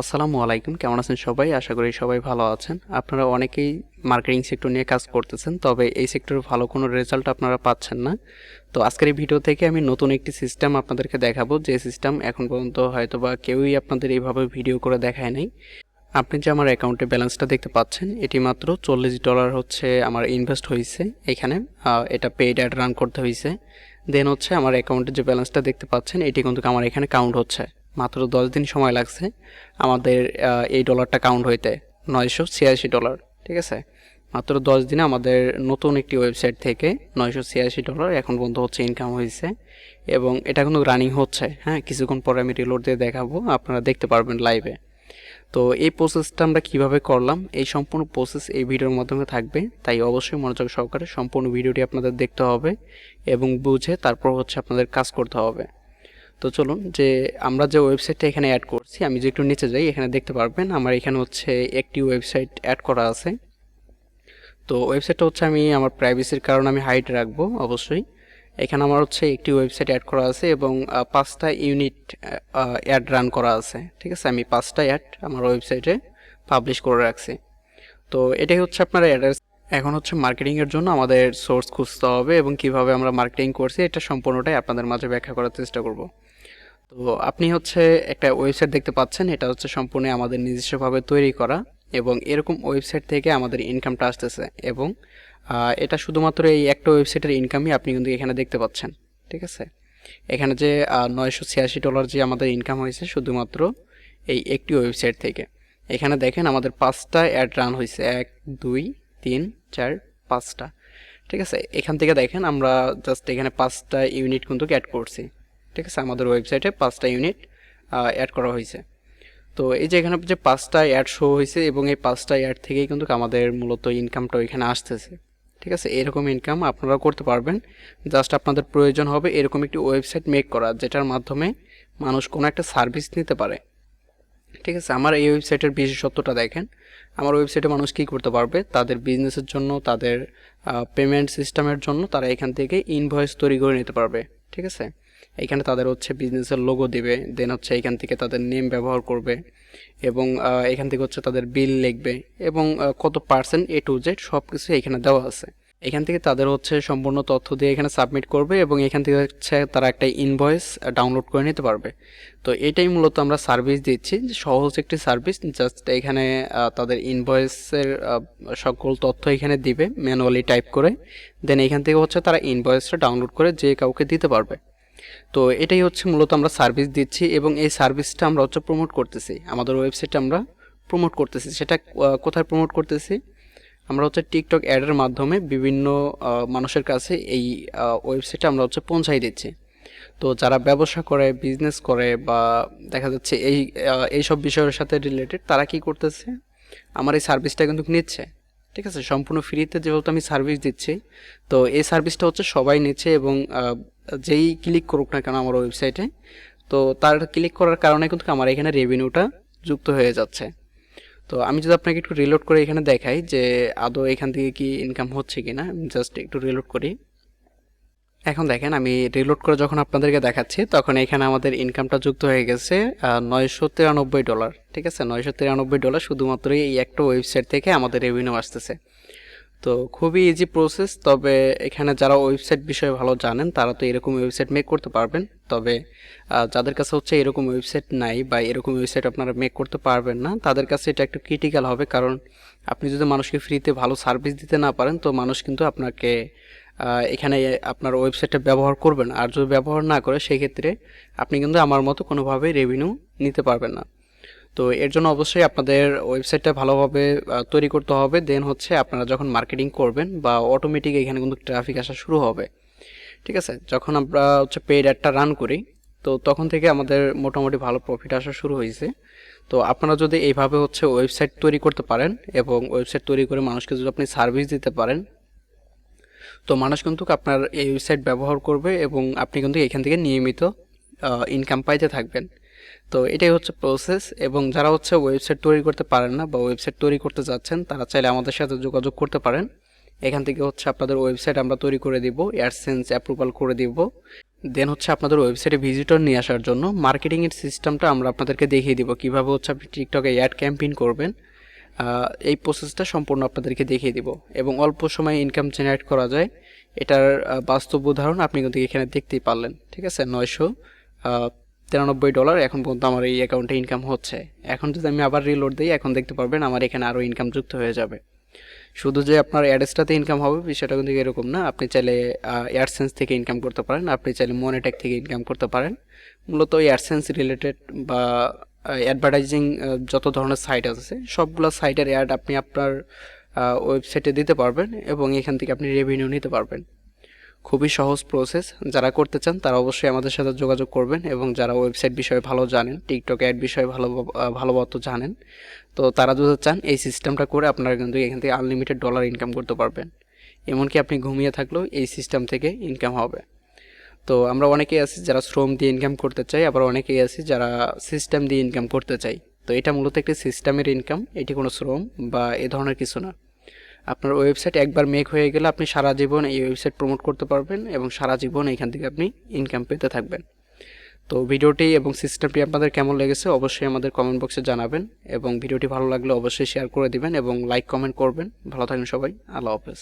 আসসালামু আলাইকুম, কেমন আছেন সবাই? আশা করি সবাই ভালো আছেন। আপনারা অনেকেই মার্কেটিং সেক্টর নিয়ে কাজ করতেছেন, তবে এই সেক্টরে ভালো কোনো রেজাল্ট আপনারা পাচ্ছেন না। তো আজকের এই ভিডিও থেকে আমি নতুন একটি সিস্টেম আপনাদেরকে দেখাবো, যে সিস্টেম এখন পর্যন্ত হয়তোবা কেউই আপনাদের এইভাবে ভিডিও করে দেখায় নাই। আপনি যে আমার অ্যাকাউন্টে ব্যালেন্সটা দেখতে পাচ্ছেন, এটি মাত্র $40 হচ্ছে আমার ইনভেস্ট হয়েছে এখানে। এটা পেইড অ্যাড রান করতে হয়েছে। দেন হচ্ছে আমার অ্যাকাউন্টে যে ব্যালেন্সটা দেখতে পাচ্ছেন, এটি কিন্তু আমার এখানে কাউন্ট হচ্ছে। মাত্র 10 দিন সময় লাগছে আমাদের এই ডলারটা কাউন্ট হইতে, $986। ঠিক আছে, মাত্র 10 দিনে আমাদের নতুন একটি ওয়েবসাইট থেকে $986 এখন পর্যন্ত হচ্ছে ইনকাম হয়েছে। এবং এটা কিন্তু রানিং হচ্ছে। হ্যাঁ, কিছুক্ষণ পরে আমি রিলোড দিয়ে দেখাবো, আপনারা দেখতে পারবেন লাইভে। তো এই প্রসেসটা আমরা কিভাবে করলাম, এই সম্পূর্ণ প্রসেস এই ভিডিওর মাধ্যমে থাকবে, তাই অবশ্যই মনোযোগ সহকারে সম্পূর্ণ ভিডিওটি আপনাদের দেখতে হবে এবং বুঝে তারপর হচ্ছে আপনাদের কাজ করতে হবে। তো চলুন, যে আমরা যে ওয়েবসাইটটা এখানে অ্যাড করছি, আমি যে একটু নিচে যাই, এখানে দেখতে পারবেন আমার এখানে হচ্ছে একটি ওয়েবসাইট অ্যাড করা আছে। তো ওয়েবসাইটটা হচ্ছে আমি আমার প্রাইভেসির কারণে আমি হাইড রাখবো অবশ্যই। এখানে আমার হচ্ছে একটি ওয়েবসাইট অ্যাড করা আছে এবং 5টা ইউনিট অ্যাড রান করা আছে। ঠিক আছে, আমি 5টা অ্যাড আমার ওয়েবসাইটে পাবলিশ করে রাখছি। তো এটাই হচ্ছে আপনার অ্যাড্রেস। এখন হচ্ছে মার্কেটিংয়ের জন্য আমাদের সোর্স খুঁজতে হবে এবং কিভাবে আমরা মার্কেটিং করছি এটা সম্পূর্ণটাই আপনাদের মাঝে ব্যাখ্যা করার চেষ্টা করব। তো আপনি হচ্ছে একটা ওয়েবসাইট দেখতে পাচ্ছেন, এটা হচ্ছে সম্পূর্ণ আমাদের নিজস্বভাবে তৈরি করা এবং এরকম ওয়েবসাইট থেকে আমাদের ইনকামটা আসতেছে। এবং এটা শুধুমাত্র এই একটা ওয়েবসাইটের ইনকামই আপনি কিন্তু এখানে দেখতে পাচ্ছেন। ঠিক আছে, এখানে যে $986 যে আমাদের ইনকাম হয়েছে শুধুমাত্র এই একটি ওয়েবসাইট থেকে। এখানে দেখেন আমাদের 5টা অ্যাড রান হয়েছে, 1 2 3 4 5টা। ঠিক আছে, এখান থেকে দেখেন আমরা জাস্ট এখানে 5টা ইউনিট কিন্তু অ্যাড করছি। ঠিক আছে, আমাদের ওয়েবসাইটে 5টা ইউনিট অ্যাড করা হয়েছে। তো এই যে এখানে যে 5টা অ্যাড শো হয়েছে এবং এই 5টা অ্যাড থেকেই কিন্তু আমাদের মূলত ইনকামটা এখানে আসতেছে। ঠিক আছে, এরকম ইনকাম আপনারা করতে পারবেন। জাস্ট আপনাদের প্রয়োজন হবে এরকম একটি ওয়েবসাইট মেক করা, যেটার মাধ্যমে মানুষ কোনো একটা সার্ভিস নিতে পারে। ঠিক আছে, আমার এই ওয়েবসাইটের বিশেষত্বটা দেখেন। আমার ওয়েবসাইটে মানুষ কী করতে পারবে, তাদের বিজনেসের জন্য, তাদের পেমেন্ট সিস্টেমের জন্য তারা এখান থেকে ইনভয়েস তৈরি করে নিতে পারবে। ঠিক আছে, এখানে তাদের হচ্ছে বিজনেসের লোগো দিবে, দেন হচ্ছে এখান থেকে তাদের নেম ব্যবহার করবে এবং এখান থেকে হচ্ছে তাদের বিল লিখবে এবং কত পার্সেন্ট এ টু জেড সব কিছু এখানে দেওয়া আছে। এখান থেকে তাদের হচ্ছে সম্পূর্ণ তথ্য দিয়ে এখানে সাবমিট করবে এবং এখান থেকে হচ্ছে তারা একটা ইনভয়েস ডাউনলোড করে নিতে পারবে। তো এটাই মূলত আমরা সার্ভিস দিচ্ছি, যে সহজ একটি সার্ভিস। জাস্ট এখানে তাদের ইনভয়েসের সকল তথ্য এখানে দিবে ম্যানুয়ালি টাইপ করে, দেন এখান থেকে হচ্ছে তারা ইনভয়েসটা ডাউনলোড করে যে কাউকে দিতে পারবে। তো এটাই হচ্ছে মূলত আমরা সার্ভিস দিচ্ছি এবং এই সার্ভিসটা আমরা হচ্ছে প্রমোট করতেছি, আমাদের ওয়েবসাইটে আমরা প্রমোট করতেছি। সেটা কোথায় প্রমোট করতেছি, আমরা হচ্ছে টিকটক অ্যাডের মাধ্যমে বিভিন্ন মানুষের কাছে এই ওয়েবসাইটে আমরা হচ্ছে পৌঁছাই দিচ্ছি। তো যারা ব্যবসা করে, বিজনেস করে বা দেখা যাচ্ছে এইসব বিষয়ের সাথে রিলেটেড, তারা কি করতেছে, আমার এই সার্ভিসটা কিন্তু নিচ্ছে। ঠিক আছে, সম্পূর্ণ ফ্রিতে যেহেতু আমি সার্ভিস দিচ্ছি, তো এই সার্ভিসটা হচ্ছে সবাই নিচ্ছে এবং যেই ক্লিক করুক না কেন আমার ওয়েবসাইটে, তো তার ক্লিক করার কারণে কিন্তু আমার এখানে রেভিনিউটা যুক্ত হয়ে যাচ্ছে। তো আমি যদি আপনাকে একটু রিলোড করে এখানে দেখাই যে আদৌ এখান থেকে কি ইনকাম হচ্ছে কিনা, জাস্ট একটু রিলোড করি। এখন দেখেন আমি রিলোড করে যখন আপনাদেরকে দেখাচ্ছি, তখন এখানে আমাদের ইনকামটা যুক্ত হয়ে গেছে $993। ঠিক আছে, $993 শুধুমাত্র এই একটা ওয়েবসাইট থেকে আমাদের রেভিনিউ আসতেছে। তো খুবই ইজি প্রসেস, তবে এখানে যারা ওয়েবসাইট বিষয়ে ভালো জানেন তারা তো এরকম ওয়েবসাইট মেক করতে পারবেন। তবে যাদের কাছে হচ্ছে এরকম ওয়েবসাইট নাই বা এরকম ওয়েবসাইট আপনারা মেক করতে পারবেন না, তাদের কাছে এটা একটু ক্রিটিক্যাল হবে। কারণ আপনি যদি মানুষকে ফ্রিতে ভালো সার্ভিস দিতে না পারেন, তো মানুষ কিন্তু আপনাকে এখানে আপনার ওয়েবসাইটটা ব্যবহার করবেন। আর যদি ব্যবহার না করে, সেক্ষেত্রে আপনি কিন্তু আমার মতো কোনোভাবেই রেভিনিউ নিতে পারবেন না। তো এর জন্য অবশ্যই আপনাদের ওয়েবসাইটটা ভালোভাবে তৈরি করতে হবে। দেন হচ্ছে আপনারা যখন মার্কেটিং করবেন বা অটোমেটিক এখানে কিন্তু ট্রাফিক আসা শুরু হবে। ঠিক আছে, যখন আমরা হচ্ছে পেইড অ্যাডটা রান করি, তো তখন থেকে আমাদের মোটামুটি ভালো প্রফিট আসা শুরু হয়েছে। তো আপনারা যদি এইভাবে হচ্ছে ওয়েবসাইট তৈরি করতে পারেন এবং ওয়েবসাইট তৈরি করে মানুষকে যদি আপনি সার্ভিস দিতে পারেন, তো মানুষ কিন্তু আপনার এই ওয়েবসাইট ব্যবহার করবে এবং আপনি কিন্তু এখান থেকে নিয়মিত ইনকাম পাইতে থাকবেন। তো এটাই হচ্ছে প্রসেস। এবং যারা হচ্ছে ওয়েবসাইট তৈরি করতে পারেন না বা ওয়েবসাইট তৈরি করতে যাচ্ছেন, তারা চাইলে আমাদের সাথে যোগাযোগ করতে পারেন। এখান থেকে হচ্ছে আপনাদের ওয়েবসাইট আমরা তৈরি করে দিব, অ্যাডসেন্স অ্যাপ্রুভাল করে দিব। দেন হচ্ছে আপনাদের ওয়েবসাইটে ভিজিটর নিয়ে আসার জন্য মার্কেটিংয়ের সিস্টেমটা আমরা আপনাদেরকে দেখিয়ে দিব, কীভাবে হচ্ছে আপনি টিকটকে অ্যাড ক্যাম্পেইন করবেন। এই প্রসেসটা সম্পূর্ণ আপনাদেরকে দেখিয়ে দিব এবং অল্প সময়ে ইনকাম জেনারেট করা যায় এটার বাস্তব উদাহরণ আপনি কিন্তু এখানে দেখতেই পারলেন। ঠিক আছে, $993 এখন পর্যন্ত আমার এই অ্যাকাউন্টে ইনকাম হচ্ছে। এখন যদি আমি আবার রিলোড দিই, এখন দেখতে পারবেন আমার এখানে আরও ইনকাম যুক্ত হয়ে যাবে। শুধু যে আপনার অ্যাডসটাতে ইনকাম হবে বিষয়টা কিন্তু এরকম না। আপনি চাইলে অ্যাডসেন্স থেকে ইনকাম করতে পারেন, আপনি চাইলে মনিটেক থেকে ইনকাম করতে পারেন। মূলত অ্যাডসেন্স রিলেটেড বা অ্যাডভার্টাইজিং যত ধরনের সাইট আছে সবগুলো সাইটের অ্যাড আপনি আপনার ওয়েবসাইটে দিতে পারবেন এবং এখান থেকে আপনি রেভিনিউ নিতে পারবেন। খুবই সহজ প্রসেস। যারা করতে চান তারা অবশ্যই আমাদের সাথে যোগাযোগ করবেন এবং যারা ওয়েবসাইট বিষয়ে ভালো জানেন, টিকটক অ্যাড বিষয়ে ভালোমতো জানেন, তো তারা যদি চান এই সিস্টেমটা করে আপনারা কিন্তু এখান থেকে আনলিমিটেড ডলার ইনকাম করতে পারবেন। এমনকি আপনি ঘুমিয়ে থাকলেও এই সিস্টেম থেকে ইনকাম হবে। তো আমরা অনেকেই আছি যারা শ্রম দিয়ে ইনকাম করতে চাই, আবার অনেকেই আছি যারা সিস্টেম দিয়ে ইনকাম করতে চাই। তো এটা মূলত একটি সিস্টেমের ইনকাম, এটি কোনো শ্রম বা এ ধরনের কিছু না। আপনার ওয়েবসাইট একবার মেক হয়ে গেলে আপনি সারা জীবন এই ওয়েবসাইট প্রমোট করতে পারবেন এবং সারা জীবন এখান থেকে আপনি ইনকাম পেতে থাকবেন। তো ভিডিওটি এবং সিস্টেমটি আপনাদের কেমন লেগেছে অবশ্যই আমাদের কমেন্ট বক্সে জানাবেন এবং ভিডিওটি ভালো লাগলে অবশ্যই শেয়ার করে দিবেন এবং লাইক কমেন্ট করবেন। ভালো থাকবেন সবাই, আল্লাহ হাফেজ।